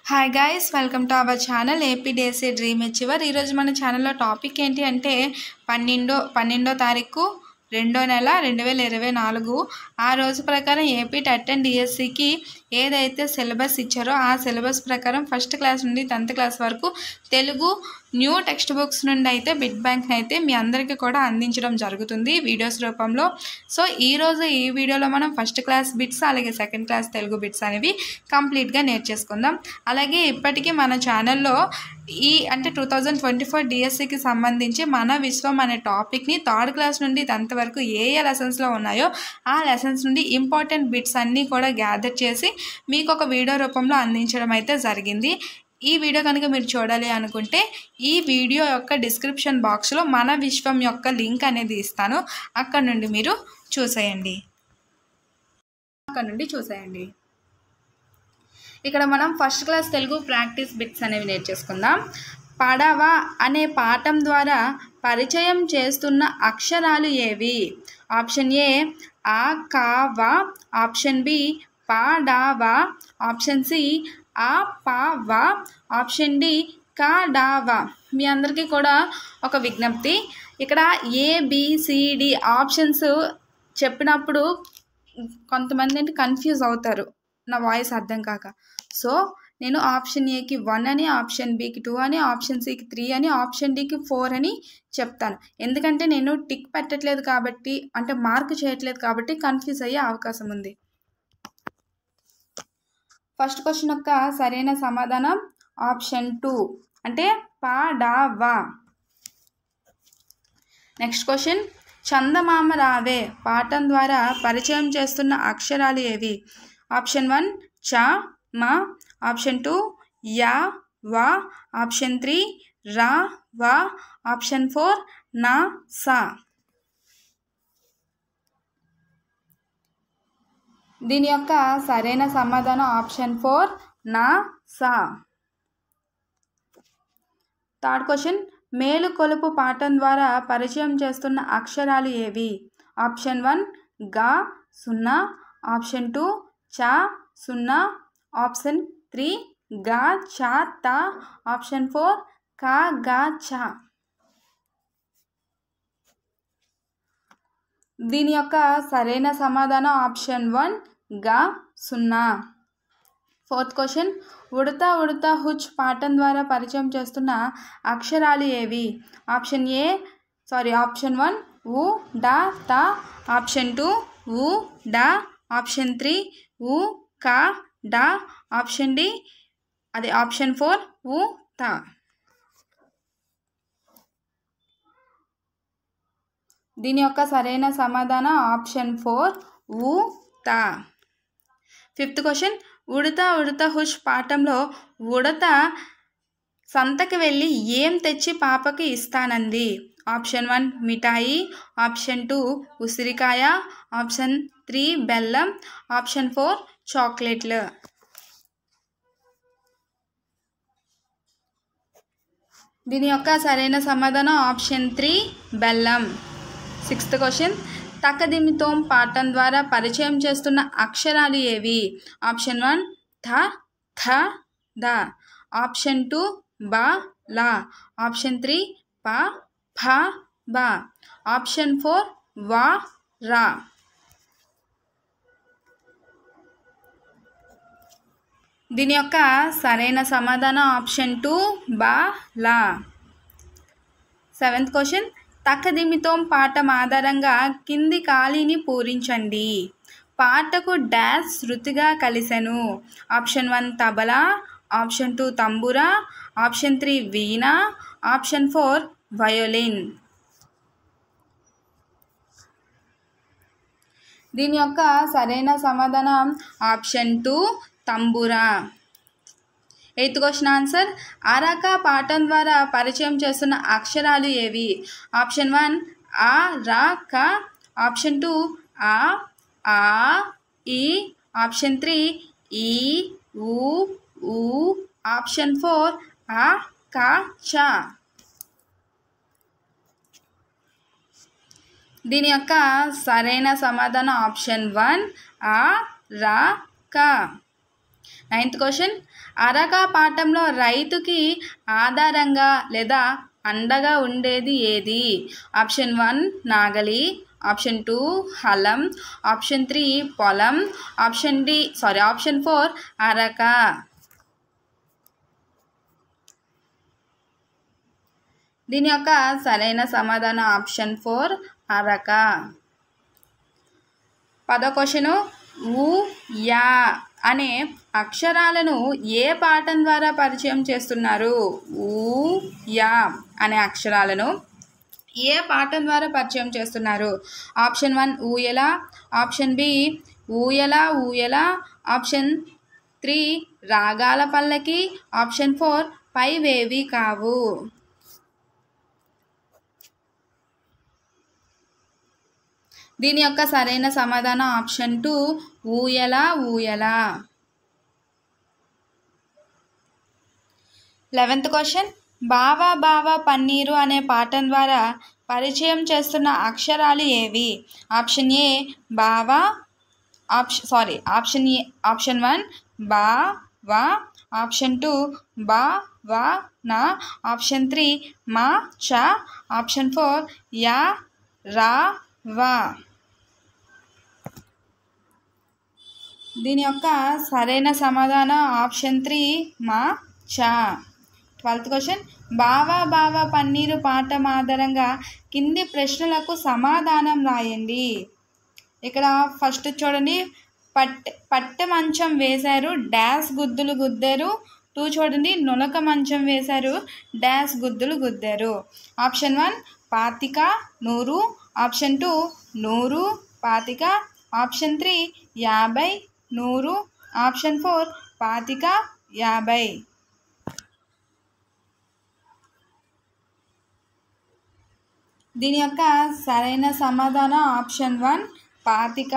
Hi guys, welcome to our channel AP Desi dream achiever. ఈరోజు మన ఛానల్లో టాపిక్ ఏంటి అంటే 12వ తారీఖు 2వ నెల 2024 ఆ రోజు ప్రకారం ఏపీ టెట్ అండ్ డిఎస్సికి ఏదైతే సిలబస్ ఇచ్చారో ఆ సిలబస్ ప్రకారం ఫస్ట్ క్లాస్ నుండి 10th క్లాస్ వరకు తెలుగు న్యూ టెక్స్ట్ బుక్స్ నుండి అయితే బిట్ బ్యాంక్ని అయితే మీ అందరికీ కూడా అందించడం జరుగుతుంది వీడియోస్ రూపంలో. సో ఈరోజు ఈ వీడియోలో మనం ఫస్ట్ క్లాస్ బిట్స్ అలాగే సెకండ్ క్లాస్ తెలుగు బిట్స్ అనేవి కంప్లీట్గా నేర్చేసుకుందాం. అలాగే ఇప్పటికీ మన ఛానల్లో ఈ అంటే 2024 డిఎస్సికి సంబంధించి మన విశ్వం అనే టాపిక్ని 3rd క్లాస్ నుండి 10th వరకు ఏ లెసన్స్లో ఉన్నాయో ఆ లెసన్స్ నుండి ఇంపార్టెంట్ బిట్స్ అన్నీ కూడా గ్యాదర్ చేసి మీకు ఒక వీడియో రూపంలో అందించడం అయితే జరిగింది. ఈ వీడియో కనుక మీరు చూడాలి అనుకుంటే ఈ వీడియో యొక్క డిస్క్రిప్షన్ బాక్స్లో మన విశ్వం యొక్క లింక్ అనేది ఇస్తాను, అక్కడ నుండి మీరు చూసేయండి. ఇక్కడ మనం first class Telugu practice bits అనేవి నేర్చేసుకుందాం. పడవ అనే పాఠం ద్వారా పరిచయం చేస్తున్న అక్షరాలు ఏవి? ఆప్షన్ ఏ ఆ కా వా, ఆప్షన్ బి పా డా వా, ఆప్షన్ సి ఆ పా వా, ఆప్షన్ డి కా డా వా. మీ అందరికీ కూడా ఒక విజ్ఞప్తి, ఇక్కడ ఏబిసిడి ఆప్షన్స్ చెప్పినప్పుడు కొంతమంది అంటే కన్ఫ్యూజ్ అవుతారు నా వాయిస్ అర్థం కాక. సో నేను ఆప్షన్ ఏకి 1 అని, ఆప్షన్ బికి 2 అని, ఆప్షన్ సికి 3 అని, ఆప్షన్ డికి 4 అని చెప్తాను. ఎందుకంటే నేను టిక్ పెట్టట్లేదు కాబట్టి, అంటే మార్క్ చేయట్లేదు కాబట్టి కన్ఫ్యూజ్ అయ్యే అవకాశం ఉంది. ఫస్ట్ క్వశ్చన్ యొక్క సరైన సమాధానం ఆప్షన్ 2 అంటే పా డా వా. నెక్స్ట్ క్వశ్చన్, చందమామ రావే పాఠం ద్వారా పరిచయం చేస్తున్న అక్షరాలు ఏవి? ఆప్షన్ 1 చ మా, ఆప్షన్ 2 యా వా, ఆప్షన్ 3 రా వా, ఆప్షన్ 4 నా సా. దీని యొక్క సరైన సమాధానం ఆప్షన్ 4 నా సా. థర్డ్ క్వశ్చన్, మేలు కొలుపు పాఠం ద్వారా పరిచయం చేస్తున్న అక్షరాలు ఏవి? ఆప్షన్ 1 గా 0, ఆప్షన్ 2 చ 0, ఆప్షన్ 3 గా చ త, ఆప్షన్ 4 కా గా చ. దీని యొక్క సరైన సమాధానం ఆప్షన్ 1 గా 0. ఫోర్త్ క్వశ్చన్, ఉడతా ఉడతా హుచ్ పాఠం ద్వారా పరిచయం చేస్తున్న అక్షరాలు ఏవి? ఆప్షన్ 1 ఉ డా త, ఆప్షన్ 2 ఉ డా, ఆప్షన్ 3 ఉ కా డా, ఆప్షన్ డి ఆప్షన్ 4 ఉ త. దీని యొక్క సరైన సమాధానం ఆప్షన్ 4 ఉ త. Fifth question, Udatha Udatha hush పాఠంలో ఉడత సంతకి వెళ్ళి ఏం తెచ్చి పాపకి ఇస్తానంది? ఆప్షన్ 1 మిఠాయి, ఆప్షన్ 2 ఉసిరికాయ, ఆప్షన్ 3 బెల్లం, ఆప్షన్ 4 చాక్లెట్లు. దీని యొక్క సరైన సమాధానం ఆప్షన్ 3 బెల్లం. సిక్స్త్ క్వశ్చన్, తకదిమితోం పాఠం ద్వారా పరిచయం చేస్తున్న అక్షరాలు ఏవి? Option 1 the the the, option 2 బ ల, ఆప్షన్ 3 ప ఫ బ, ఆప్షన్ 4 వ ర. దీని యొక్క సరైన సమాధానం ఆప్షన్ 2 బ ల. సెవెంత్ క్వశ్చన్, తకదిమితోం పాఠం ఆధారంగా కింది ఖాళీని పూరించండి. పాటకు డాష్ శృతిగా కలిసెను. Option 1 tabla, option 2 tambura, option 3 veena, option 4 violin. దీని యొక్క సరైన సమాధానం option 2 tambura. Eighth question answer, అరక పాఠం ద్వారా పరిచయం చేస్తున్న అక్షరాలు ఏవి? ఆప్షన్ 1 ఆ రా క, ఆప్షన్ 2 ఆ ఆ ఈ, ఆప్షన్ 3 ఈ ఊ ఊ, ఆప్షన్ 4 ఆ క చ. దీని యొక్క సరైన సమాధానం ఆప్షన్ 1 ఆ రా క. 9th క్వశ్చన్ అరక పాఠంలో రైతుకి ఆధారంగా లేదా అండగా ఉండేది ఏది? ఆప్షన్ 1 నాగలి, ఆప్షన్ 2 హలం, ఆప్షన్ 3 పొలం, ఆప్షన్ 4 అరక. దీని యొక్క సరైన సమాధానం ఆప్షన్ 4 అరక. 10వ క్వశ్చన్ ఉ యా అనే అక్షరాలను ఏ పాఠం ద్వారా పరిచయం చేస్తున్నారు? ఊ యా అనే అక్షరాలను ఏ పాఠం ద్వారా పరిచయం చేస్తున్నారు? ఆప్షన్ 1 ఊయల, ఆప్షన్ బి ఊయల ఊయల, ఆప్షన్ 3 రాగాల పల్లకి, ఆప్షన్ 4 పైవేవి కావు. దీని యొక్క సరైన సమాధానం ఆప్షన్ 2 ఊయల ఊయల. 11th క్వశ్చన్ బావా బావా పన్నీరు అనే పాఠం ద్వారా పరిచయం చేస్తున్న అక్షరాలు ఏవి? ఆప్షన్ ఏ బావా, ఆప్షన్ 1 బా వా, ఆప్షన్ 2 బా వా నా, ఆప్షన్ 3 మా చ, ఆప్షన్ 4 యా రా వా. దీని యొక్క సరైన సమాధానం ఆప్షన్ 3 మా చ. 12th క్వశ్చన్ బావా బావా పన్నీరు పాఠం ఆధారంగా కింది ప్రశ్నలకు సమాధానం రాయండి. ఇక్కడ ఫస్ట్ చూడండి, పట్టె మంచం వేశారు డాష్ గుద్దులు గుద్దారు. 2 చూడండి, నులక మంచం వేశారు డాష్ గుద్దులు గుద్దారు. ఆప్షన్ 1 పాతిక 100, ఆప్షన్ 2 100 పాతిక, ఆప్షన్ 3 50 100, ఆప్షన్ 4 పాతిక 50. దీని యొక్క సరైన సమాధానం ఆప్షన్ 1 పాతిక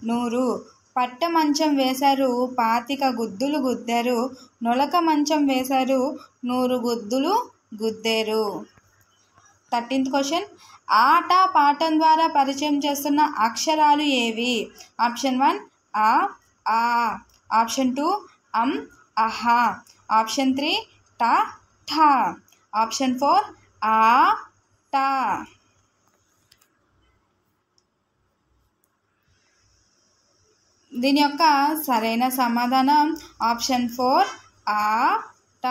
100. పట్టె మంచం వేశారు పాతిక గుద్దులు గుద్దారు, నులక మంచం వేశారు 100 గుద్దులు గుద్దారు. 13th క్వశ్చన్ ఆట పాఠం ద్వారా పరిచయం చేస్తున్న అక్షరాలు ఏవి? ఆప్షన్ 1 ఆ ఆ, ఆప్షన్ 2 అహ, ఆప్షన్ 3 ట ఠ, ఆప్షన్ 4 ఆ ట. దీని యొక్క సరైన సమాధానం ఆప్షన్ 4 ఆ ట.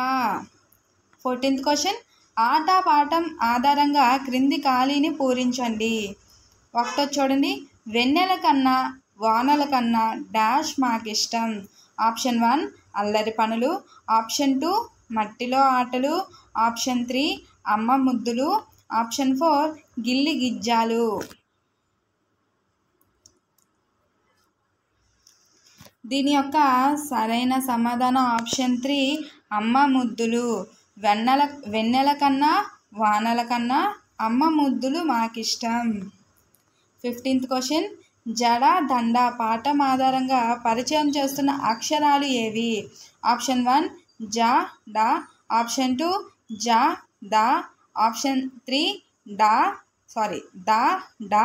14th క్వశ్చన్ ఆట పాఠం ఆధారంగా క్రింది ఖాళీని పూరించండి. ఒకటో చూడండి, వెన్నెల కన్నా వానల కన్నా డాష్ మాకిష్టం. ఆప్షన్ 1 అల్లరి పనులు, ఆప్షన్ 2 మట్టిలో ఆటలు, ఆప్షన్ 3 అమ్మ ముద్దులు, ఆప్షన్ 4 గిల్లి గిజ్జాలు. దీని యొక్క సరైన సమాధానం ఆప్షన్ 3 అమ్మ ముద్దులు. వెన్నెల కన్నా వానల కన్నా అమ్మ ముద్దులు మాకిష్టం. 15th క్వశ్చన్ జడ దండ పాఠం ఆధారంగా పరిచయం చేస్తున్న అక్షరాలు ఏవి? ఆప్షన్ 1 జ డ, ఆప్షన్ 2 జ ద, ఆప్షన్ 3 ద డ,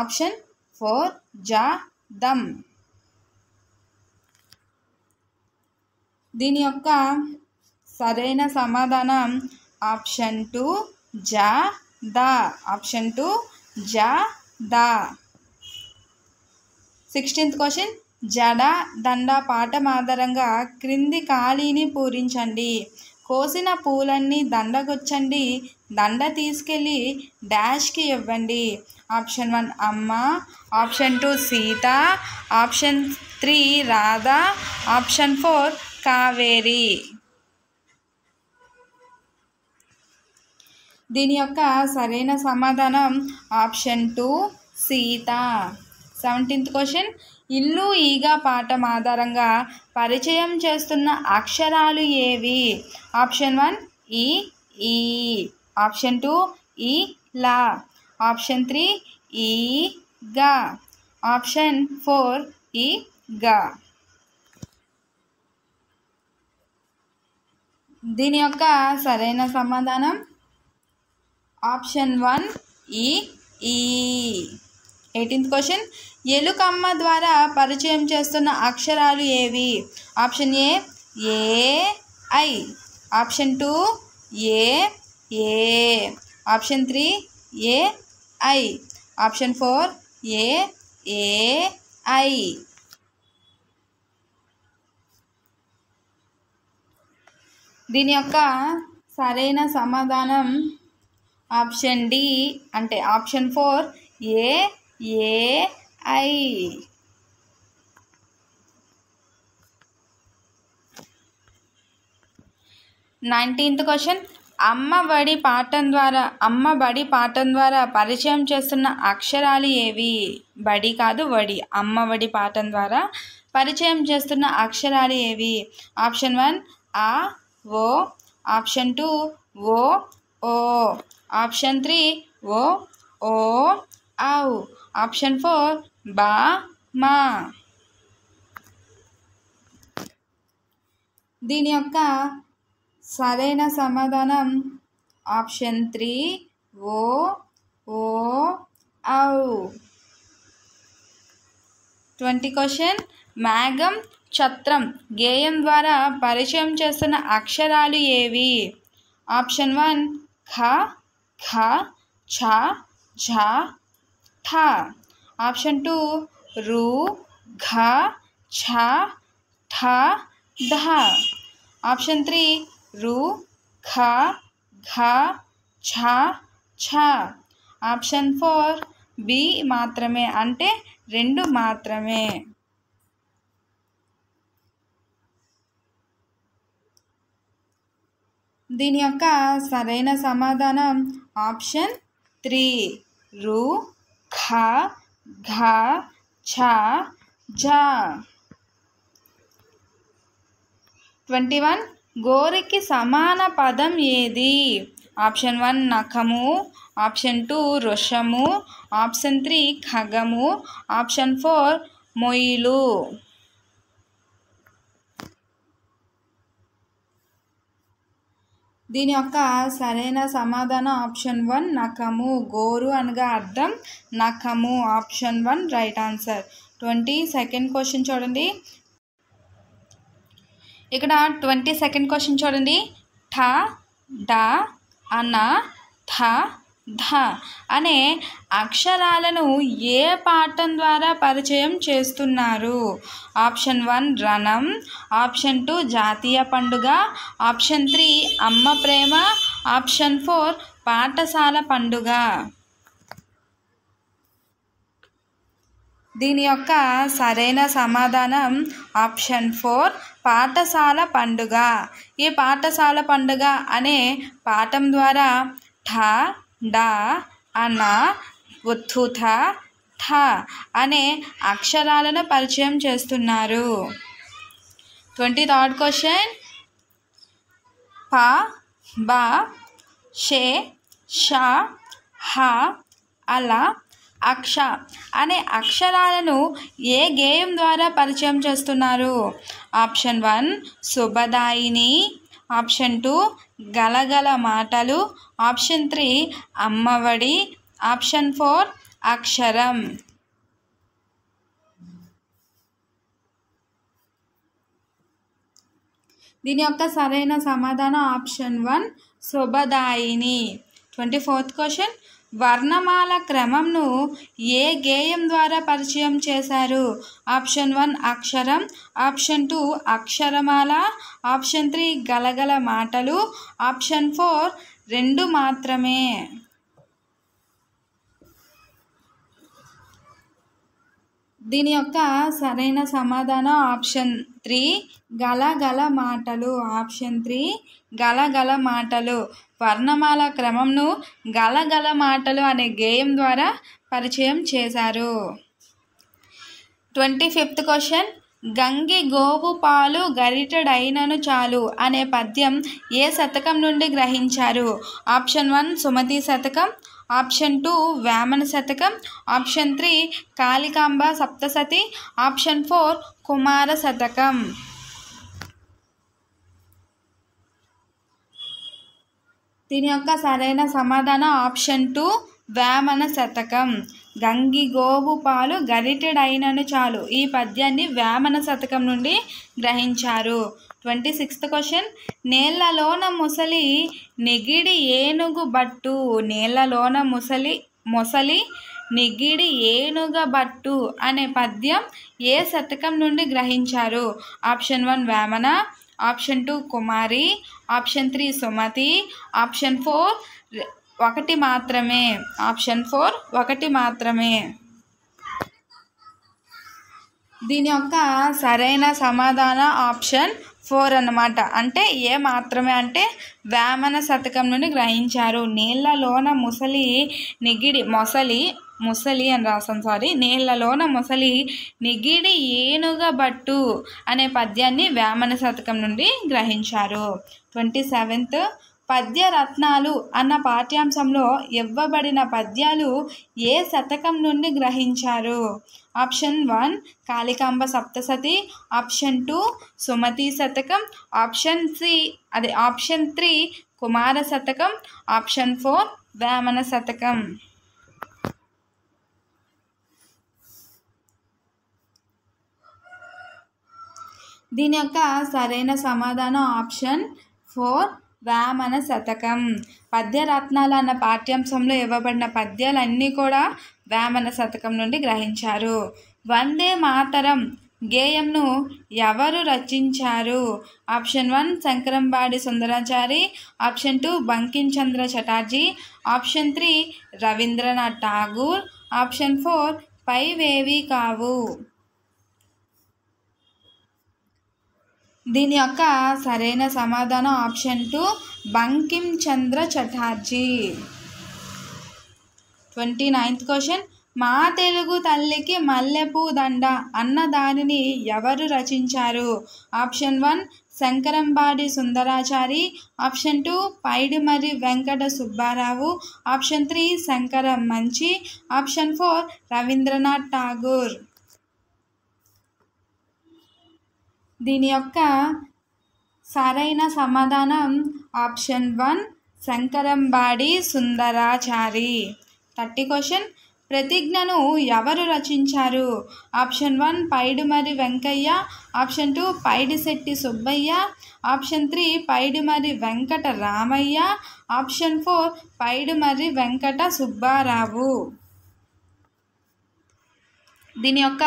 ఆప్షన్ 4 జ దం. దీని యొక్క సరైన సమాధానం ఆప్షన్ 2 జ ద, ఆప్షన్ 2 జ ద. 16th క్వశ్చన్ జడ దండ పాఠం ఆధారంగా క్రింది ఖాళీని పూరించండి. కోసిన పూలన్నీ దండగొచ్చండి, దండ తీసుకెళ్ళి డాష్కి ఇవ్వండి. ఆప్షన్ 1 అమ్మ, option 2 Sita, option 3 Radha, option 4 Kaveri. దీని యొక్క సరైన సమాధానం ఆప్షన్ 2 సీత. 17th క్వశ్చన్ ఇల్లు ఈగ పాఠం ఆధారంగా పరిచయం చేస్తున్న అక్షరాలు ఏవి? ఆప్షన్ 1 ఈ, ఆప్షన్ 2 ఈ లా, ఆప్షన్ 3 ఈ గా, ఆప్షన్ 4 ఈ గా. దీని యొక్క సరైన సమాధానం ఆప్షన్ 1 ఈ. 18th క్వశ్చన్ ఎలుకమ్మ ద్వారా పరిచయం చేస్తున్న అక్షరాలు ఏవి? Option A I, option 2 A, option 3 I, option 4 I. దీని యొక్క సరైన సమాధానం ఆప్షన్ డి, అంటే ఆప్షన్ 4 ఐ. నైన్టీన్త్ క్వశ్చన్ అమ్మ బడి పాఠం ద్వారా పరిచయం చేస్తున్న అక్షరాలు ఏవి? బడి కాదు వడి, అమ్మ బడి పాఠం ద్వారా పరిచయం చేస్తున్న అక్షరాలు ఏవి? ఆప్షన్ 1 ఆ ఓ, ఆప్షన్ 2 ఓ, ఆప్షన్ 3 ఓ ఔ, ఆప్షన్ 4 బా మా. దీని యొక్క సరైన సమాధానం ఆప్షన్ 3 ఓ ఔ. 20 క్వశ్చన్ మేఘం ఛత్రం గేయం ద్వారా పరిచయం చేస్తున్న అక్షరాలు ఏవి? ఆప్షన్ 1 ఖ, ఛ, ఝ, ఠ, ఆప్షన్ 2 రు, ఘ, ఛ, ఠ, ధ, ఆప్షన్ 3 రు, ఖ, ఘ, ఛ, ఛ, ఆప్షన్ 4 బి మాత్రమే, అంటే 2 మాత్రమే. దీని యొక్క సరైన సమాధానం ఆప్షన్ 3 రు, ఖ, ఘ, ఛ, ఝ. 21 గోరికి సమాన పదం ఏది? ఆప్షన్ 1 నఖము, ఆప్షన్ 2 వృషము, ఆప్షన్ 3 ఖగము, ఆప్షన్ 4 మొయిలు. దీని యొక్క సరైన సమాధానం ఆప్షన్ 1 నఖము. గోరు అనగా అర్థం నఖము. Option 1 right answer. 22nd question చూడండి. ఇక్కడ 22nd క్వశ్చన్ చూడండి. ఠ, డ, అన, థ, ధ అనే అక్షరాలను ఏ పాఠం ద్వారా పరిచయం చేస్తున్నారు? ఆప్షన్ 1 రణం, ఆప్షన్ 2 జాతీయ పండుగ, ఆప్షన్ 3 అమ్మ ప్రేమ, ఆప్షన్ 4 పాఠశాల పండుగ. దీని యొక్క సరైన సమాధానం ఆప్షన్ 4 పాఠశాల పండుగ. ఈ పాఠశాల పండుగ అనే పాఠం ద్వారా ఠ, డ, అన, ఉత్థుథ, థ అనే అక్షరాలను పరిచయం చేస్తున్నారు. 23rd క్వశ్చన్ ప, బ, షే, ష, హ, అల, అక్ష అనే అక్షరాలను ఏ గేయం ద్వారా పరిచయం చేస్తున్నారు? ఆప్షన్ 1 శుభదాయిని, ఆప్షన్ 2 గలగల మాటలు, ఆప్షన్ 3 అమ్మఒడి, ఆప్షన్ 4 అక్షరం. దీని యొక్క సరైన సమాధానం ఆప్షన్ 1 శుభదాయిని. 24th క్వశ్చన్ వర్ణమాల క్రమంను ఏ గేయం ద్వారా పరిచయం చేశారు? ఆప్షన్ 1 అక్షరం, ఆప్షన్ 2 అక్షరమాల, ఆప్షన్ 3 గలగల మాటలు, ఆప్షన్ 4 2 మాత్రమే. దీని యొక్క సరైన సమాధానం ఆప్షన్ 3 గలగల మాటలు. ఆప్షన్ 3 గలగల మాటలు. వర్ణమాల క్రమంను గలగల మాటలు అనే గేయం ద్వారా పరిచయం చేశారు. 25th క్వశ్చన్ గంగి గోవు పాలు గరిటెడైనను చాలు అనే పద్యం ఏ శతకం నుండి గ్రహించారు? ఆప్షన్ 1 సుమతి శతకం, ఆప్షన్ 2 వేమన శతకం, ఆప్షన్ 3 కాళికాంబ సప్తశతి, ఆప్షన్ 4 కుమార శతకం. దీని యొక్క సరైన సమాధానం ఆప్షన్ 2 వేమన శతకం. గంగిగోవు పాలు గరిటెడైనను చాలు. ఈ పద్యాన్ని వేమన శతకం నుండి గ్రహించారు. 26th క్వశ్చన్, నేళ్లలోన ముసలి నిగిడి ఏనుగు బట్టు. నేళ్లలోన మొసలి నిగిడి ఏనుగ బట్టు అనే పద్యం ఏ శతకం నుండి గ్రహించారు? ఆప్షన్ 1 వేమన, ఆప్షన్ 2 కుమారి, ఆప్షన్ 3 సుమతి, ఆప్షన్ 4 ఒకటి మాత్రమే. ఆప్షన్ 4 ఒకటి మాత్రమే. దీని యొక్క సరైన సమాధానం ఆప్షన్ 4 అన్నమాట. అంటే ఏ మాత్రమే అంటే వేమన శతకం నుండి గ్రహించారు. నీళ్లలోన ముసలి నిగిడి ముసలి అని రాసాం నీళ్లలోన ముసలి నిగిడి ఏనుగ బట్టు అనే పద్యాన్ని వేమన శతకం నుండి గ్రహించారు. 27th, పద్యరత్నాలు అన్న పాఠ్యాంశంలో ఇవ్వబడిన పద్యాలు ఏ శతకం నుండి గ్రహించారు? ఆప్షన్ 1 కాళికాంబ సప్తశతి, ఆప్షన్ 2 సుమతి శతకం, ఆప్షన్ 3 కుమార శతకం, ఆప్షన్ 4 వేమన శతకం. దీని యొక్క సరైన సమాధానం ఆప్షన్ 4 వేమన శతకం. పద్యరత్నాలు అన్న పాఠ్యాంశంలో ఇవ్వబడిన పద్యాలన్నీ కూడా వేమన శతకం నుండి గ్రహించారు. వందే మాతరం గేయంను ఎవరు రచించారు? Option 1 Sankarambadi Sundarachari, option 2 Bankimchandra Chatterjee, option 3 Rabindranath Tagore, option 4 పైవేవి కావు. దీని యొక్క సరైన సమాధానం option 2 Bankim Chandra Chatterjee. 29th question, మా తెలుగు తల్లికి మల్లెపూ దండ అన్న దానిని ఎవరు రచించారు? Option 1 Sankarambadi Sundarachari, option 2 Paidimarri Venkata Subbarao, option 3 శంకరం మంచి, ఆప్షన్ 4 రవీంద్రనాథ్ ఠాగూర్. దీని యొక్క సరైన సమాధానం ఆప్షన్ 1 శంకరంబాడి సుందరాచారి. 30 క్వశ్చన్, ప్రతిజ్ఞను ఎవరు రచించారు? Option 1 Paidimarri Venkayya, option 2 Paidisetti Subbayya, option 3 Paidimarri Venkata Ramayya, option 4 Paidimarri Venkata Subbarao. దీని యొక్క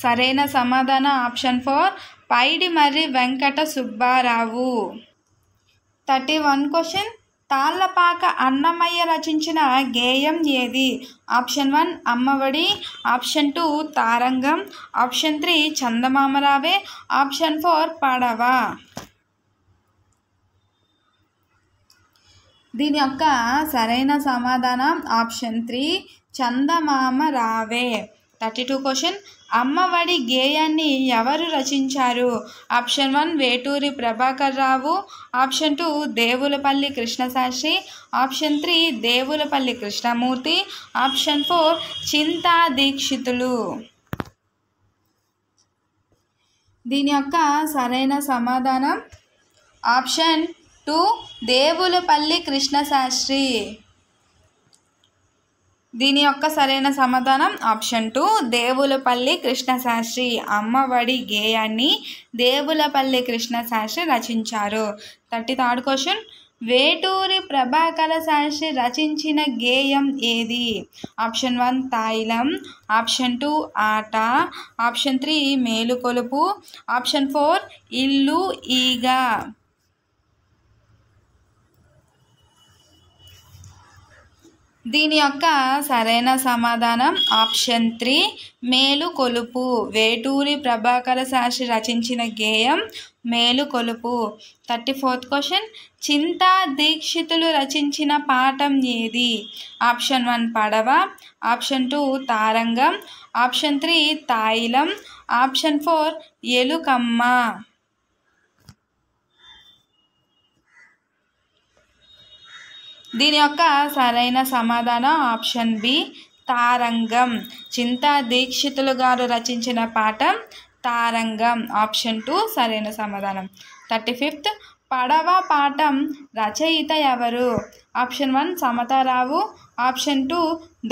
సరైన సమాధానం ఆప్షన్ 4 పైడిమర్రి వెంకట సుబ్బారావు. 31 క్వశ్చన్, తాళ్లపాక అన్నమయ్య రచించిన గేయం ఏది? Option 1 Ammaodi, option 2 Tarangam, option 3 Chandamamarave, option 4 Padava. దీని యొక్క సరైన సమాధానం ఆప్షన్ 3 చందమామరావే. 32 క్వశ్చన్, అమ్మఒడి గేయాన్ని ఎవరు రచించారు? Option 1 Veturi Prabhakar Rao, option 2 Devulapalli Krishnasastri, option 3 Devulapalli Krishnamurthy, option 4 చింతా దీక్షితులు. దీని యొక్క సరైన సమాధానం ఆప్షన్ 2 దేవులపల్లి కృష్ణశాస్త్రి. దీని యొక్క సరైన సమాధానం ఆప్షన్ 2 దేవులపల్లి కృష్ణశాస్త్రి. అమ్మఒడి గేయాన్ని దేవులపల్లి కృష్ణశాస్త్రి రచించారు. 33rd క్వశ్చన్, వేటూరి ప్రభాకర శాస్త్రి రచించిన గేయం ఏది? ఆప్షన్ 1 తాయిలం, ఆప్షన్ 2 ఆట, ఆప్షన్ 3 మేలుకొలుపు, ఆప్షన్ 4 ఇల్లు ఈగ. దీని యొక్క సరైన సమాధానం ఆప్షన్ 3 మేలుకొలుపు. వేటూరి ప్రభాకర శాస్త్రి రచించిన గేయం మేలుకొలుపు. 34th క్వశ్చన్, చింతా దీక్షితులు రచించిన పాఠం ఏది? ఆప్షన్ 1 పడవ, ఆప్షన్ 2 తారంగం, ఆప్షన్ 3 తాయిలం, ఆప్షన్ 4 ఎలుకమ్మ. దీని యొక్క సరైన సమాధానం ఆప్షన్ బి తారంగం. చింతా దీక్షితులు గారు రచించిన పాఠం తారంగం. ఆప్షన్ 2 సరైన సమాధానం. 35th పడవ పాఠం రచయిత ఎవరు? Option 1 Samatharao, option 2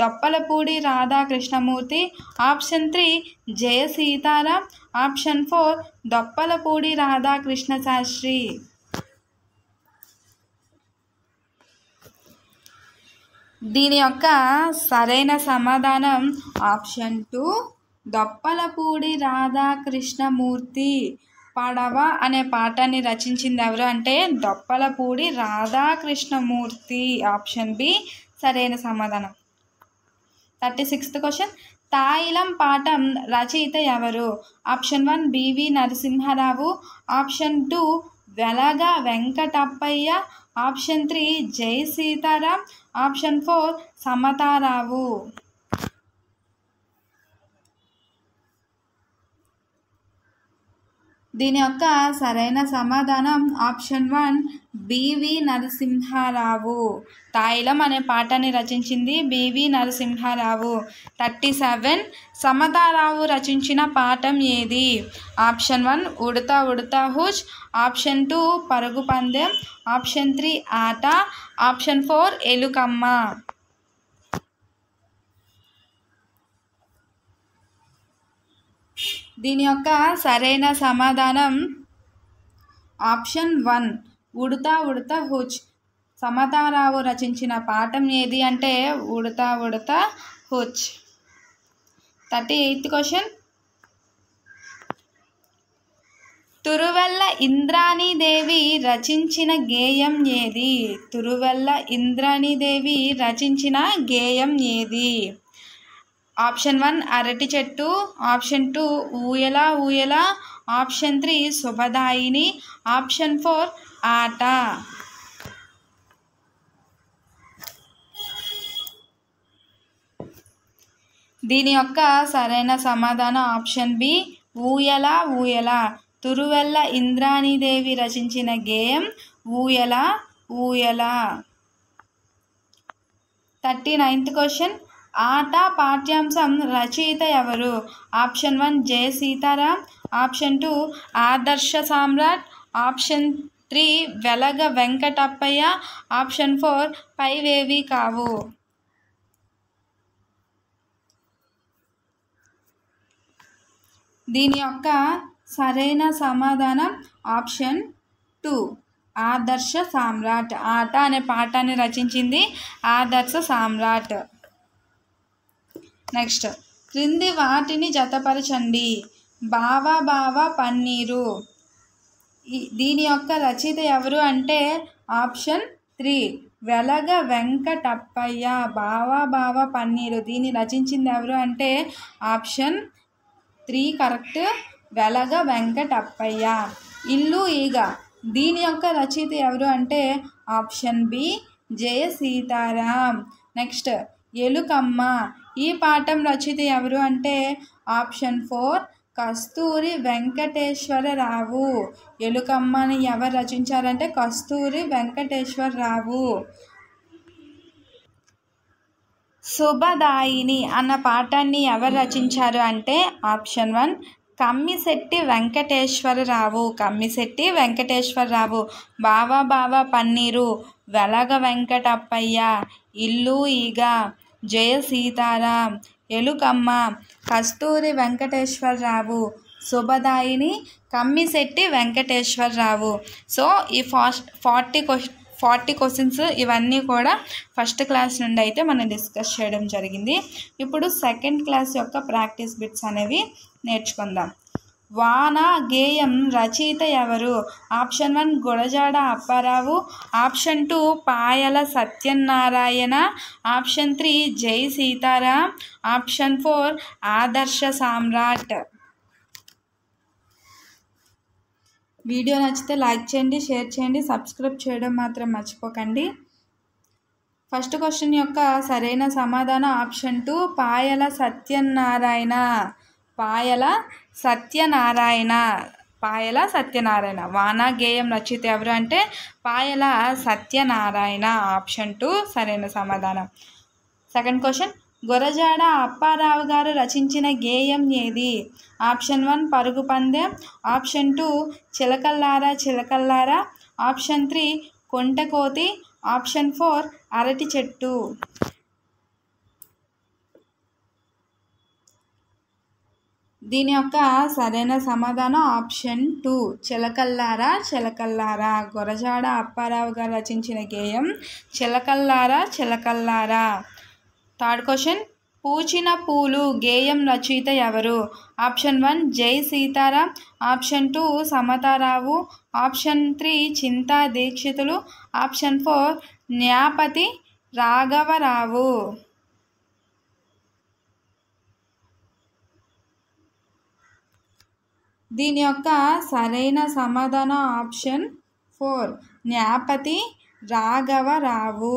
Doppalapudi Radhakrishnamurthy, option 3 Jaya Sitaram, option 4 Doppalapudi Radhakrishna Sastri. దీని యొక్క సరైన సమాధానం ఆప్షన్ 2 దొప్పలపూడి రాధాకృష్ణమూర్తి. పడవ అనే పాఠాన్ని రచించింది ఎవరు అంటే దొప్పలపూడి రాధాకృష్ణమూర్తి. ఆప్షన్ బి సరైన సమాధానం. 36th క్వశ్చన్, తాయిలం పాఠం రచయిత ఎవరు? ఆప్షన్ 1 బివి నరసింహారావు, ఆప్షన్ 2 వెలగ వెంకటప్పయ్య, ఆప్షన్ 3 జై సీతారాం, ఆప్షన్ 4 సమతారావు. దీని యొక్క సరైన సమాధానం ఆప్షన్ 1 బివి నరసింహారావు. తాయిలం అనే పాఠాన్ని రచించింది బివి నరసింహారావు. 37 సమతారావు రచించిన పాఠం ఏది? Option 1 Udatha Udatha hush, option 2 పరుగు పందెం, ఆప్షన్ 3 ఆట, ఆప్షన్ 4 ఎలుకమ్మ. దీని యొక్క సరైన సమాధానం ఆప్షన్ 1 ఉడతా ఉడతా హుచ్. సమతారావు రచించిన పాఠం ఏది అంటే ఉడతా ఉడతా హుచ్. 38th క్వశ్చన్, తురువెల్ల ఇంద్రాణీదేవి రచించిన గేయం ఏది? తురువెల్ల ఇంద్రాణీదేవి రచించిన గేయం ఏది? ఆప్షన్ 1 అరటి చెట్టు, ఆప్షన్ 2 ఊయల ఊయల, ఆప్షన్ 3 శుభదాయిని, ఆప్షన్ 4 ఆట. దీని యొక్క సరైన సమాధానం ఆప్షన్ బి ఊయల ఊయల. తురువెల్ల ఇంద్రాణీదేవి రచించిన గేయం ఊయల ఊయల. 39th క్వశ్చన్, ఆట పాఠ్యాంశం రచయిత ఎవరు? ఆప్షన్ 1 జయ సీతారాం, ఆప్షన్ 2 ఆదర్శ సామ్రాట్, ఆప్షన్ 3 వెలగ వెంకటప్పయ్య, ఆప్షన్ 4 పైవేవి కావు. దీని యొక్క సరైన సమాధానం ఆప్షన్ 2 ఆదర్శ సామ్రాట్. ఆట అనే పాఠాన్ని రచించింది ఆదర్శ సామ్రాట్. నెక్స్ట్, క్రింది వాటిని జతపరచండి. బావా బావా పన్నీరు. దీని యొక్క రచయిత ఎవరు అంటే ఆప్షన్ 3 వెలగ వెంకటప్పయ్య. బావా బావా పన్నీరు దీన్ని రచించింది ఎవరు అంటే ఆప్షన్ 3 కరెక్ట్, వెలగ వెంకటప్పయ్య. ఇల్లు ఈగ దీని యొక్క రచయిత ఎవరు అంటే ఆప్షన్ బి జయ సీతారాం. నెక్స్ట్, ఎలుకమ్మ ఈ పాఠం రచయిత ఎవరు అంటే ఆప్షన్ 4 కస్తూరి వెంకటేశ్వరరావు. ఎలుకమ్మని ఎవరు రచించారంటే కస్తూరి వెంకటేశ్వరరావు. శుభదాయిని అన్న పాఠాన్ని ఎవరు రచించారు అంటే ఆప్షన్ 1 కమ్మిశెట్టి వెంకటేశ్వరరావు. కమ్మిశెట్టి వెంకటేశ్వరరావు. బావా బావా పన్నీరు వెలగ వెంకటప్పయ్య. ఇల్లు ఈగ జయ సీతారాం. ఎలుకమ్మ కస్తూరి వెంకటేశ్వరరావు. శుభదాయిని కమ్మిశెట్టి వెంకటేశ్వరరావు. సో ఈ 40 క్వశ్చన్స్ ఇవన్నీ కూడా ఫస్ట్ క్లాస్ నుండి అయితే మనం డిస్కస్ చేయడం జరిగింది. ఇప్పుడు సెకండ్ క్లాస్ యొక్క ప్రాక్టీస్ బిట్స్ అనేవి నేర్చుకుందాం. వాన గేయం రచయిత ఎవరు? ఆప్షన్ 1 గురజాడ అప్పారావు, ఆప్షన్ 2 పాయల సత్యనారాయణ, ఆప్షన్ 3 జై సీతారాం, ఆప్షన్ 4 ఆదర్శ సామ్రాట్. వీడియో నచ్చితే లైక్ చేయండి, షేర్ చేయండి, సబ్స్క్రైబ్ చేయడం మాత్రం మర్చిపోకండి. ఫస్ట్ క్వశ్చన్ యొక్క సరైన సమాధానం ఆప్షన్ 2 పాయల సత్యనారాయణ. పాయల సత్యనారాయణ. పాయల సత్యనారాయణ. వానా గేయం రచయిత ఎవరు అంటే పాయల సత్యనారాయణ. ఆప్షన్ 2 సరైన సమాధానం. సెకండ్ క్వశ్చన్, గురజాడ అప్పారావు గారు రచించిన గేయం ఏది? ఆప్షన్ 1 పరుగు పందెం, ఆప్షన్ 2 చిలకల్లారా చిలకల్లారా, ఆప్షన్ 3 కొంటకోతి, ఆప్షన్ 4 అరటి చెట్టు. దీని యొక్క సరైన సమాధానం ఆప్షన్ 2 చిలకల్లారా చిలకల్లారా. గురజాడ అప్పారావు గారు రచించిన గేయం చిలకల్లారా చిలకల్లారా. థర్డ్ క్వశ్చన్, పూచిన పూలు గేయం రచయిత ఎవరు? ఆప్షన్ 1 జై సీతారాం, ఆప్షన్ 2 సమతారావు, ఆప్షన్ 3 చింతా దీక్షితులు, ఆప్షన్ 4 న్యాపతి రాఘవరావు. దీని యొక్క సరైన సమాధానం ఆప్షన్ 4 న్యాపతి రాఘవరావు.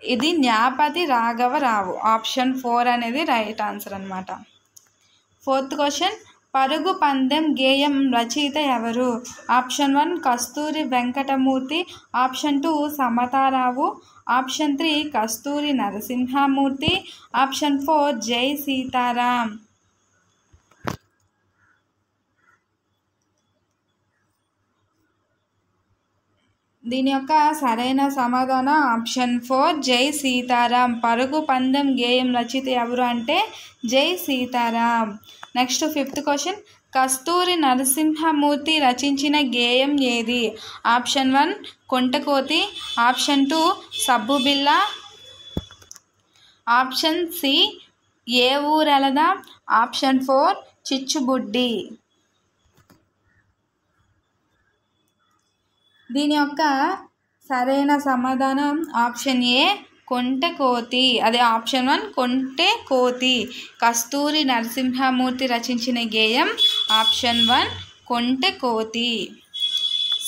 ఇది న్యాపతి రాఘవరావు. ఆప్షన్ 4 అనేది రైట్ ఆన్సర్ అన్నమాట. ఫోర్త్ క్వశ్చన్, పరుగు పందెం గేయం రచయిత ఎవరు? ఆప్షన్ 1 కస్తూరి వెంకటమూర్తి, ఆప్షన్ 2 సమతారావు, ఆప్షన్ 3 కస్తూరి నరసింహమూర్తి, ఆప్షన్ 4 జై సీతారాం. దీని యొక్క సరైన సమాధానం ఆప్షన్ 4 జై సీతారాం. పరుగు పందెం గేయం రచయిత ఎవరు అంటే జై సీతారాం. నెక్స్ట్ ఫిఫ్త్ క్వశ్చన్, కస్తూరి నరసింహమూర్తి రచించిన గేయం ఏది? ఆప్షన్ 1 కొంటకోతి, ఆప్షన్ 2 సబ్బుబిళ్ళ, ఆప్షన్ సి ఏ ఊరెలదా, ఆప్షన్ 4 చిచ్చుబుడ్డి. దీని యొక్క సరైన సమాధానం ఆప్షన్ ఏ కొంటకోతి. అదే ఆప్షన్ 1 కొంటెకోతి. కస్తూరి నరసింహమూర్తి రచించిన గేయం ఆప్షన్ 1 కొంటెకోతి.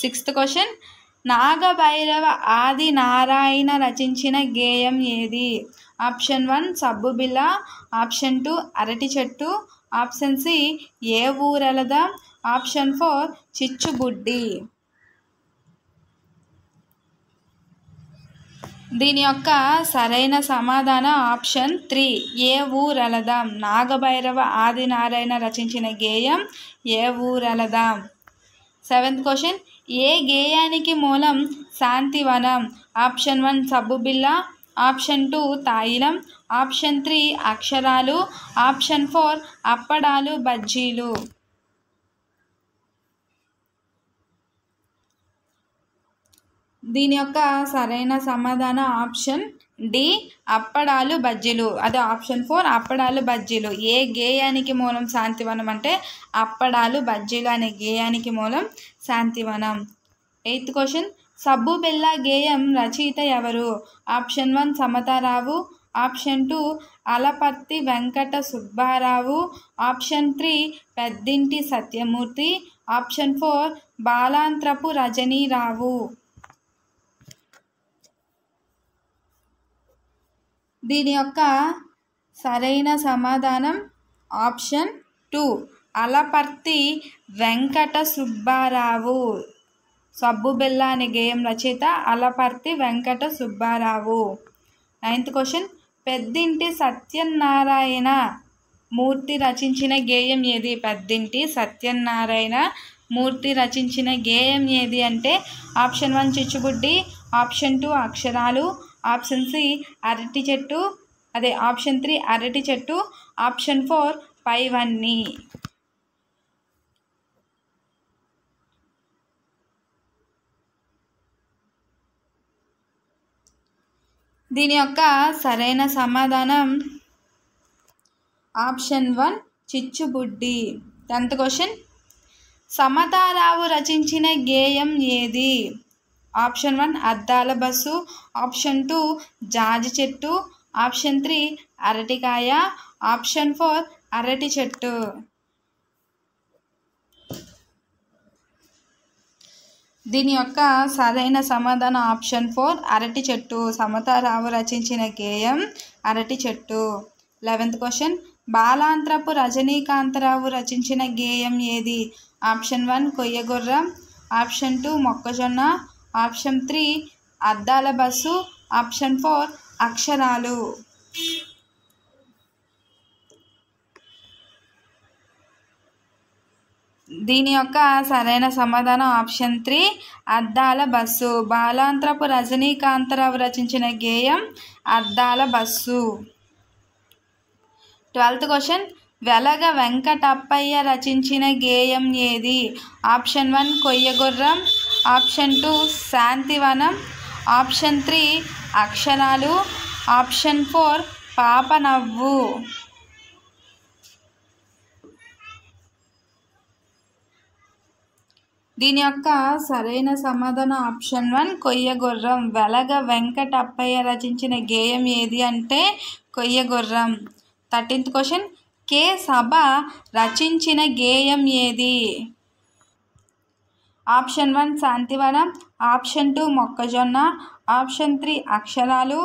సిక్స్త్ క్వశ్చన్, నాగభైరవ ఆది నారాయణ రచించిన గేయం ఏది? ఆప్షన్ 1 సబ్బుబిళ్ళ, ఆప్షన్ 2 అరటి చెట్టు, ఆప్షన్ సి ఏ ఊరెలదా, ఆప్షన్ 4 చిచ్చుబుడ్డి. దీని యొక్క సరైన సమాధానం ఆప్షన్ 3 ఏ ఊరెలదాం. నాగభైరవ ఆది నారాయణ రచించిన గేయం ఏ ఊరెలదాం. సెవెంత్ క్వశ్చన్, ఏ గేయానికి మూలం శాంతివనం? ఆప్షన్ 1 సబ్బుబిళ్ళ, ఆప్షన్ 2 తాయిలం, ఆప్షన్ 3 అక్షరాలు, ఆప్షన్ 4 అప్పడాలు బజ్జీలు. దీని యొక్క సరైన సమాధానం ఆప్షన్ డి అప్పడాలు బజ్జీలు. అదే ఆప్షన్ 4 అప్పడాలు బజ్జీలు. ఏ గేయానికి మూలం శాంతివనం అంటే అప్పడాలు బజ్జీలు అనే గేయానికి మూలం శాంతివనం. ఎయిత్ క్వశ్చన్, సబ్బుబిళ్ళ గేయం రచయిత ఎవరు? Option 1 Samatharao, option 2 Alaparthi Venkata Subbarao, option 3 Peddinti Satyamurthy, option 4 Balantrapu రజనీరావు. దీని యొక్క సరైన సమాధానం ఆప్షన్ 2 అలపర్తి వెంకట సుబ్బారావు. సబ్బుబిళ్ళ అనే గేయం రచయిత అలపర్తి వెంకట సుబ్బారావు. నైన్త్ క్వశ్చన్, పెద్దింటి సత్యనారాయణ మూర్తి రచించిన గేయం ఏది? పెద్దింటి సత్యనారాయణ మూర్తి రచించిన గేయం ఏది అంటే ఆప్షన్ 1 చిచ్చుబుడ్డి, ఆప్షన్ 2 అక్షరాలు, ఆప్షన్ సి అరటి చెట్టు, అదే ఆప్షన్ 3 అరటి చెట్టు, ఆప్షన్ 4 పైవన్నీ. దీని యొక్క సరైన సమాధానం ఆప్షన్ 1 చిచ్చుబుడ్డి. 10th క్వశ్చన్, సమతారావు రచించిన గేయం ఏది? ఆప్షన్ 1 అద్దాల బస్సు, ఆప్షన్ 2 జాజి చెట్టు, ఆప్షన్ 3 అరటికాయ, ఆప్షన్ 4 అరటి చెట్టు. దీని యొక్క సరైన సమాధానం ఆప్షన్ 4 అరటి చెట్టు. సమతారావు రచించిన గేయం అరటి చెట్టు. 11th క్వశ్చన్, బాలాంత్రపు రజనీకాంతరావు రచించిన గేయం ఏది? ఆప్షన్ 1 కొయ్యగుర్రం, ఆప్షన్ 2 మొక్కజొన్న, ఆప్షన్ 3 అద్దాల బస్సు, ఆప్షన్ 4 అక్షరాలు. దీని యొక్క సరైన సమాధానం ఆప్షన్ 3 అద్దాల బస్సు. బాలాంత్రపు రజనీకాంతరావు రచించిన గేయం అద్దాల బస్సు. 12th క్వశ్చన్, వెలగ వెంకటప్పయ్య రచించిన గేయం ఏది? ఆప్షన్ 1 కొయ్యగుర్రం, ఆప్షన్ 2 శాంతివనం, ఆప్షన్ 3 అక్షరాలు, ఆప్షన్ 4 పాపనవ్వు. దీని యొక్క సరైన సమాధానం ఆప్షన్ 1 కొయ్యగుర్రం. వెలగ వెంకటప్పయ్య రచించిన గేయం ఏది అంటే కొయ్యగుర్రం. 13th క్వశ్చన్, కె సభ రచించిన గేయం ఏది? ఆప్షన్ 1 శాంతివనం, ఆప్షన్ 2 మొక్కజొన్న, ఆప్షన్ 3 అక్షరాలు,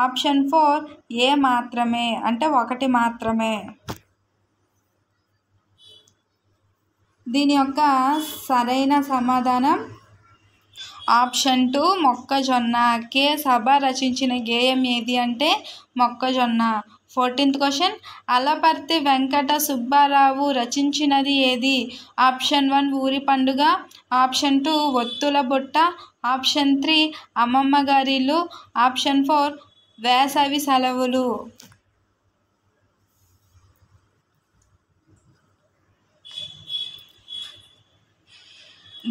ఆప్షన్ 4 ఏ మాత్రమే అంటే ఒకటి మాత్రమే. దీని యొక్క సరైన సమాధానం ఆప్షన్ 2 మొక్కజొన్న. కె సభ రచించిన గేయం ఏది అంటే మొక్కజొన్న. 14th క్వశ్చన్, అలపర్తి వెంకట సుబ్బారావు రచించినది ఏది? ఆప్షన్ 1 ఊరి పండుగ, ఆప్షన్ 2 ఒత్తుల బుట్ట, ఆప్షన్ 3 అమ్మమ్మ గారిల్లు, ఆప్షన్ 4 వేసవి సెలవులు.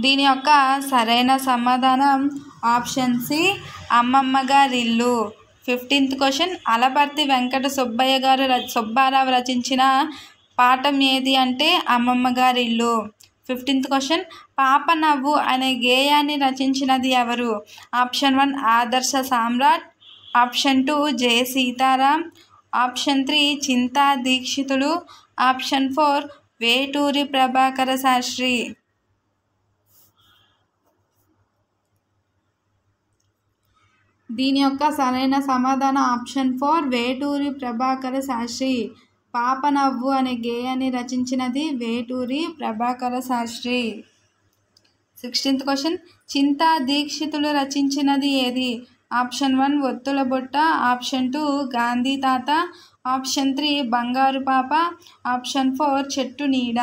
దీని యొక్క సరైన సమాధానం ఆప్షన్ సి అమ్మమ్మ గారిల్లు. 15th క్వశ్చన్, అలపర్తి వెంకట సుబ్బారావు రచించిన పాఠం ఏది అంటే అమ్మమ్మ గారిల్లు. 15th క్వశ్చన్, పాపనవ్వు అనే గేయాన్ని రచించినది ఎవరు? ఆప్షన్ 1 ఆదర్శ సామ్రాట్, ఆప్షన్ 2 జె సీతారాం, ఆప్షన్ 3 చింతా దీక్షితులు, ఆప్షన్ 4 వేటూరి ప్రభాకర శాస్త్రి. దీని యొక్క సరైన సమాధానం ఆప్షన్ 4 వేటూరి ప్రభాకర శాస్త్రి. పాపనవ్వు అనే గేయాన్ని రచించినది వేటూరి ప్రభాకర శాస్త్రి. 16th క్వశ్చన్, చింతా దీక్షితులు రచించినది ఏది? ఆప్షన్ 1 ఒత్తుల బుట్ట, ఆప్షన్ 2 గాంధీ తాత, ఆప్షన్ 3 బంగారు పాప, ఆప్షన్ 4 చెట్టు నీడ.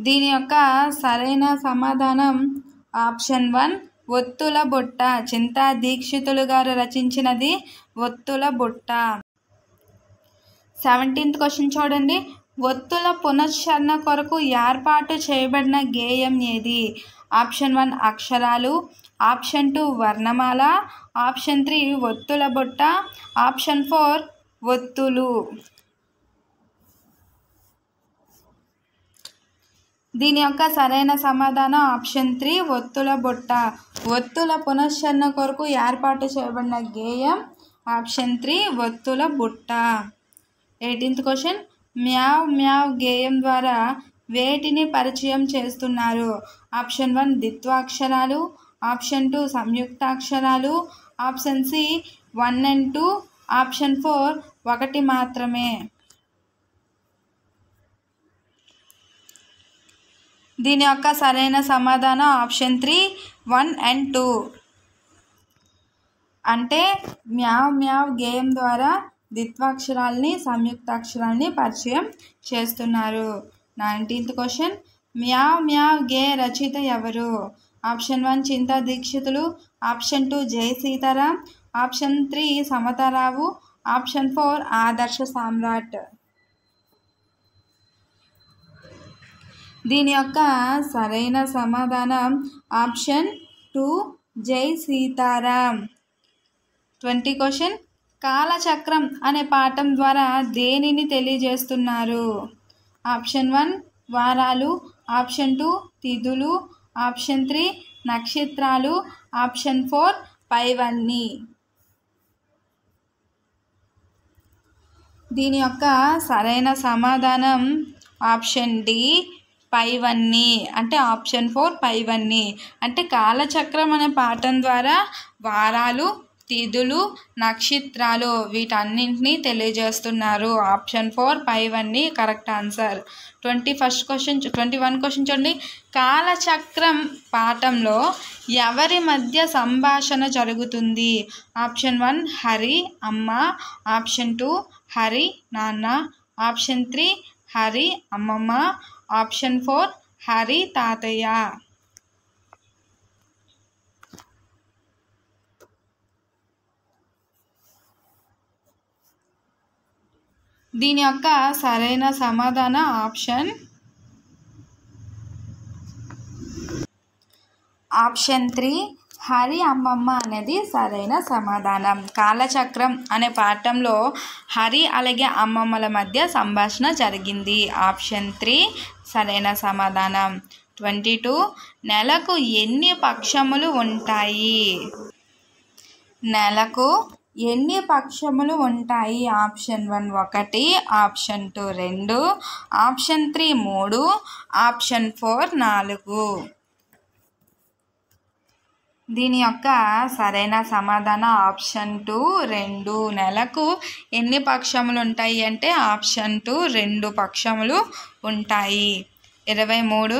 దీని యొక్క సరైన సమాధానం ఆప్షన్ 1 ఒత్తుల బుట్ట. చింతా దీక్షితులు గారు రచించినది ఒత్తుల బుట్ట. 17th క్వశ్చన్ చూడండి, ఒత్తుల పునశ్చరణ కొరకు ఏర్పాటు చేయబడిన గేయం ఏది? ఆప్షన్ 1 అక్షరాలు, ఆప్షన్ 2 వర్ణమాల, ఆప్షన్ 3 ఒత్తుల బుట్ట, ఆప్షన్ 4 ఒత్తులు. దీని యొక్క సరైన సమాధానం ఆప్షన్ 3 ఒత్తుల బుట్ట. ఒత్తుల పునశ్చరణ కొరకు ఏర్పాటు చేయబడిన గేయం ఆప్షన్ 3 ఒత్తుల బుట్ట. 18th క్వశ్చన్, మ్యావ్ మ్యావ్ గేయం ద్వారా వేటిని పరిచయం చేస్తున్నారు? ఆప్షన్ 1 ద్విత్వాక్షరాలు, ఆప్షన్ 2 సంయుక్తాక్షరాలు, ఆప్షన్ సి 1 and 2, ఆప్షన్ 4 ఒకటి మాత్రమే. దీని యొక్క సరైన సమాధానం ఆప్షన్ 3 1 and 2. అంటే మ్యావ్ మ్యావ్ గేయం ద్వారా ద్విత్వాక్షరాలని సంయుక్తాక్షరాలని పరిచయం చేస్తున్నారు. 19th క్వశ్చన్, మ్యావ్ మ్యావ్ గే రచయిత ఎవరు? Option 1 Chinta Dikshitulu, option 2 J Sitaram, option 3 Samatharao, option 4 Adarsh సామ్రాట్. దీని యొక్క సరైన సమాధానం ఆప్షన్ 2 జై సీతారాం. 20 క్వశ్చన్, కాలచక్రం అనే పాఠం ద్వారా దేనిని తెలియజేస్తున్నారు? ఆప్షన్ 1 వారాలు, ఆప్షన్ 2 తిథులు, ఆప్షన్ 3 నక్షత్రాలు, ఆప్షన్ 4 పైవన్నీ. దీని యొక్క సరైన సమాధానం ఆప్షన్ డి పైవన్నీ. అంటే ఆప్షన్ 4 పైవన్నీ. అంటే కాలచక్రం అనే పాఠం ద్వారా వారాలు, తిథులు, నక్షత్రాలు వీటన్నింటినీ తెలియజేస్తున్నారు. ఆప్షన్ 4 పైవన్నీ కరెక్ట్ ఆన్సర్. 21 క్వశ్చన్ చూడండి, కాలచక్రం పాఠంలో ఎవరి మధ్య సంభాషణ జరుగుతుంది? ఆప్షన్ 1 హరి అమ్మ, ఆప్షన్ 2 హరి నాన్న, ఆప్షన్ 3 హరి అమ్మమ్మ, ఆప్షన్ 4 హరి తాతయ్య. దీని యొక్క సరైన సమాధానం ఆప్షన్ 3 హరి అమ్మమ్మ అనేది సరైన సమాధానం. కాలచక్రం అనే పాఠంలో హరి అలాగే అమ్మమ్మల మధ్య సంభాషణ జరిగింది. ఆప్షన్ 3 సరైన సమాధానం. 22 నెలకు ఎన్ని పక్షములు ఉంటాయి? నెలకు ఎన్ని పక్షములు ఉంటాయి? Option 1 1, option 2 2, option 3 3, option 4 4. దీని యొక్క సరైన సమాధానం ఆప్షన్ 2 2. నెలకు ఎన్ని పక్షములు ఉంటాయి అంటే ఆప్షన్ 2 2 పక్షములు ఉంటాయి. 23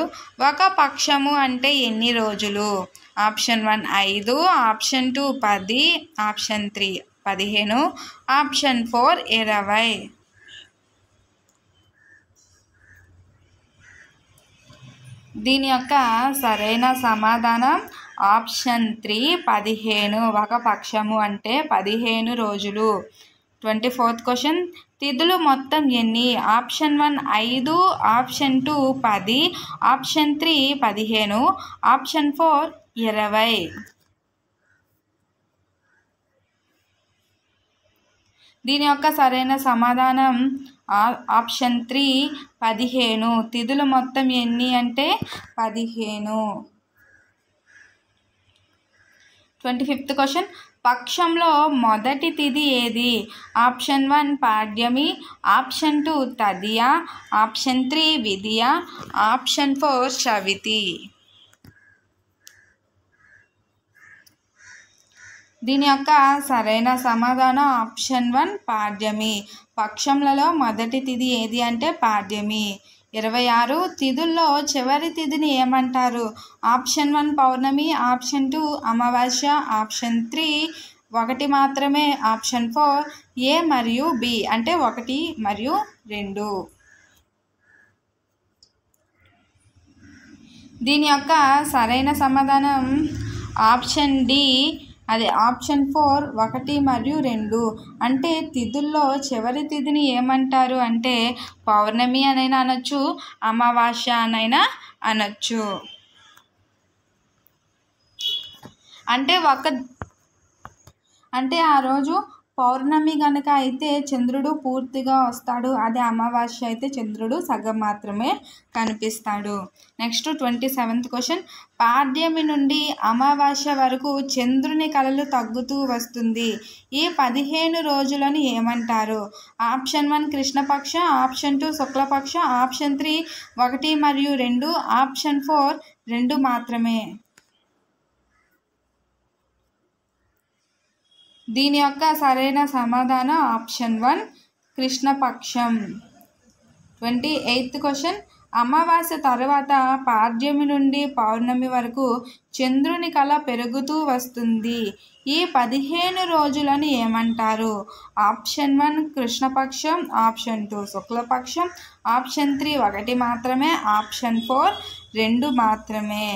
ఒక పక్షము అంటే ఎన్ని రోజులు? Option 1 5, option 2 10, option 3 15, option 4 20. దీని యొక్క సరైన సమాధానం ఆప్షన్ 3 15. ఒక పక్షము అంటే 15 రోజులు. 24th క్వశ్చన్ తిథులు మొత్తం ఎన్ని? Option 1 5, option 2 10, option 3 15, option 4 20. దీని యొక్క సరైన సమాధానం ఆప్షన్ 3 15. తిథులు మొత్తం ఎన్ని అంటే 15. 25th క్వశ్చన్ పక్షంలో మొదటి తిథి ఏది? ఆప్షన్ 1 పాడ్యమి, ఆప్షన్ 2 తదియ, ఆప్షన్ 3 విదియ, ఆప్షన్ 4 చవితి. దీని యొక్క సరైన సమాధానం ఆప్షన్ 1 పాడ్యమి. పక్షములలో మొదటి తిథి ఏది అంటే పాడ్యమి. 26 తిథుల్లో చివరి తిథిని ఏమంటారు? ఆప్షన్ 1 పౌర్ణమి, ఆప్షన్ 2 అమావాస్య, ఆప్షన్ 3 1 మాత్రమే, ఆప్షన్ 4 A మరియు B అంటే 1 మరియు 2. దీని యొక్క సరైన సమాధానం ఆప్షన్ D, అది ఆప్షన్ 4 1 మరియు 2. అంటే తిథుల్లో చివరి తిథిని ఏమంటారు అంటే పౌర్ణమి అనైనా అనొచ్చు, అమావాస్య అనైనా అనొచ్చు. అంటే ఆ రోజు పౌర్ణమి కనుక అయితే చంద్రుడు పూర్తిగా వస్తాడు, అదే అమావాస్య అయితే చంద్రుడు సగం మాత్రమే కనిపిస్తాడు. నెక్స్ట్ 27th క్వశ్చన్ పాడ్యమి నుండి అమావాస్య వరకు చంద్రుని కళలు తగ్గుతూ వస్తుంది. ఈ 15 రోజులను ఏమంటారు? ఆప్షన్ 1 కృష్ణపక్ష, ఆప్షన్ 2 శుక్లపక్ష, ఆప్షన్ 3 1 మరియు 2, ఆప్షన్ 4 2 మాత్రమే. దీని యొక్క సరైన సమాధానం ఆప్షన్ 1 కృష్ణపక్షం. 28th క్వశ్చన్ అమావాస్య తర్వాత పాడ్యమి నుండి పౌర్ణమి వరకు చంద్రుని కళ పెరుగుతూ వస్తుంది. ఈ 15 రోజులను ఏమంటారు? ఆప్షన్ 1 కృష్ణపక్షం, ఆప్షన్ 2 శుక్లపక్షం, ఆప్షన్ 3 1 మాత్రమే, ఆప్షన్ 4 2 మాత్రమే.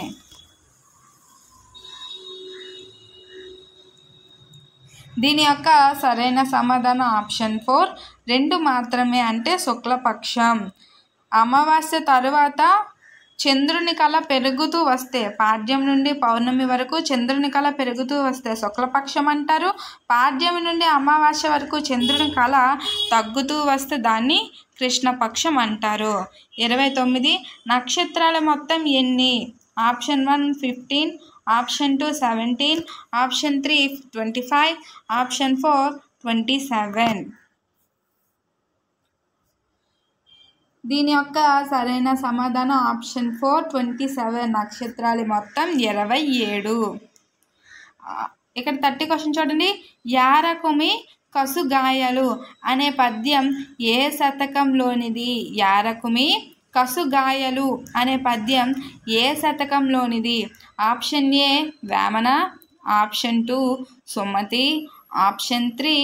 దీని యొక్క సరైన సమాధానం ఆప్షన్ 4 2 మాత్రమే అంటే శుక్లపక్షం. అమావాస్య తరువాత చంద్రుని కళ పెరుగుతూ వస్తే పాడ్యం నుండి పౌర్ణమి వరకు చంద్రుని కళ పెరుగుతూ వస్తే శుక్లపక్షం అంటారు. పాడ్యమి నుండి అమావాస్య వరకు చంద్రుని కళ తగ్గుతూ వస్తే దాన్ని కృష్ణపక్షం అంటారు. 29 నక్షత్రాల మొత్తం ఎన్ని? Option 1 15, option 2 17, option 3 25, option 4 27. దీని యొక్క సరైన సమాధానం ఆప్షన్ 4 27. నక్షత్రాలు మొత్తం 27. ఇక్కడ 30 క్వశ్చన్ చూడండి. యారకుమి కసుగాయలు అనే పద్యం ఏ శతకంలోనిది? యారకుమి కసుగాయలు అనే పద్యం ఏ శతకంలోనిది? Option A Vemana, option 2 Sumati, option 3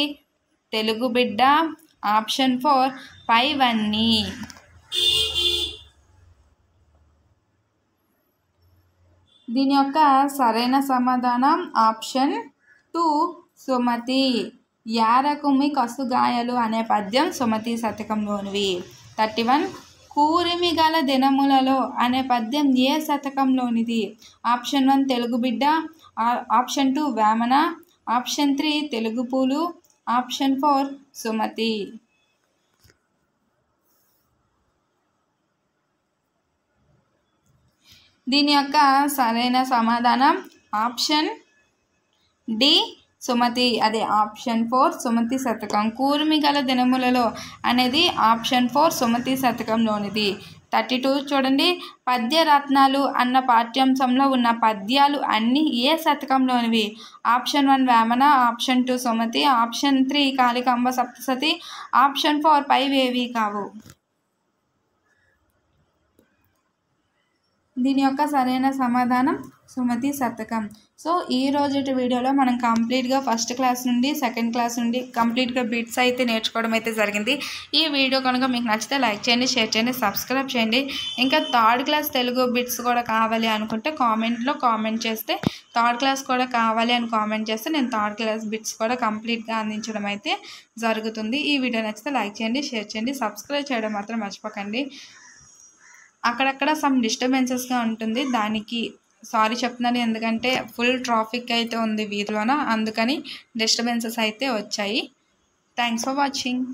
Telugu బిడ్డ, ఆప్షన్ 4 పైవన్నీ. దీని యొక్క సరైన సమాధానం ఆప్షన్ 2 సుమతి. యారకుమి కసుగాయలు అనే పద్యం సుమతి శతకంలోనివి. 31 కూరిమి గల దినములలో అనే పద్యం ఏ శతకంలోనిది? ఆప్షన్ 1 తెలుగు బిడ్డ, ఆప్షన్ 2 వేమన, ఆప్షన్ 3 తెలుగు పూలు, ఆప్షన్ 4 సుమతి. దీని యొక్క సరైన సమాధానం ఆప్షన్ డి సుమతి. అదే ఆప్షన్ 4 సుమతి శతకం. కూర్మి గల దినములలో అనేది ఆప్షన్ 4 సుమతి శతకంలోనిది. 32 చూడండి, పద్యరత్నాలు అన్న పాఠ్యాంశంలో ఉన్న పద్యాలు అన్నీ ఏ శతకంలోనివి? Option 1 Vemana, option 2 Sumati, option 3 Kalikamba Saptashati, option 4 పైవేవి కావు. దీని యొక్క సరైన సమాధానం సుమతి శతకం. సో ఈ రోజు వీడియోలో మనం కంప్లీట్గా ఫస్ట్ క్లాస్ నుండి సెకండ్ క్లాస్ నుండి కంప్లీట్గా బిట్స్ అయితే నేర్చుకోవడం అయితే జరిగింది. ఈ వీడియో కనుక మీకు నచ్చితే లైక్ చేయండి, షేర్ చేయండి, సబ్స్క్రైబ్ చేయండి. ఇంకా థర్డ్ క్లాస్ తెలుగు బిట్స్ కూడా కావాలి అనుకుంటే కామెంట్లో కామెంట్ చేస్తే, థర్డ్ క్లాస్ కూడా కావాలి అని కామెంట్ చేస్తే నేను థర్డ్ క్లాస్ బిట్స్ కూడా కంప్లీట్గా అందించడం అయితే జరుగుతుంది. ఈ వీడియో నచ్చితే లైక్ చేయండి, షేర్ చేయండి, సబ్స్క్రైబ్ చేయడం మాత్రం మర్చిపోకండి. అక్కడక్కడ సమ్ డిస్టర్బెన్సెస్గా ఉంటుంది, దానికి సారీ చెప్తున్నాను. ఎందుకంటే ఫుల్ ట్రాఫిక్ అయితే ఉంది వీధిలోన, అందుకని డిస్టర్బెన్సెస్ అయితే వచ్చాయి. Thanks for watching.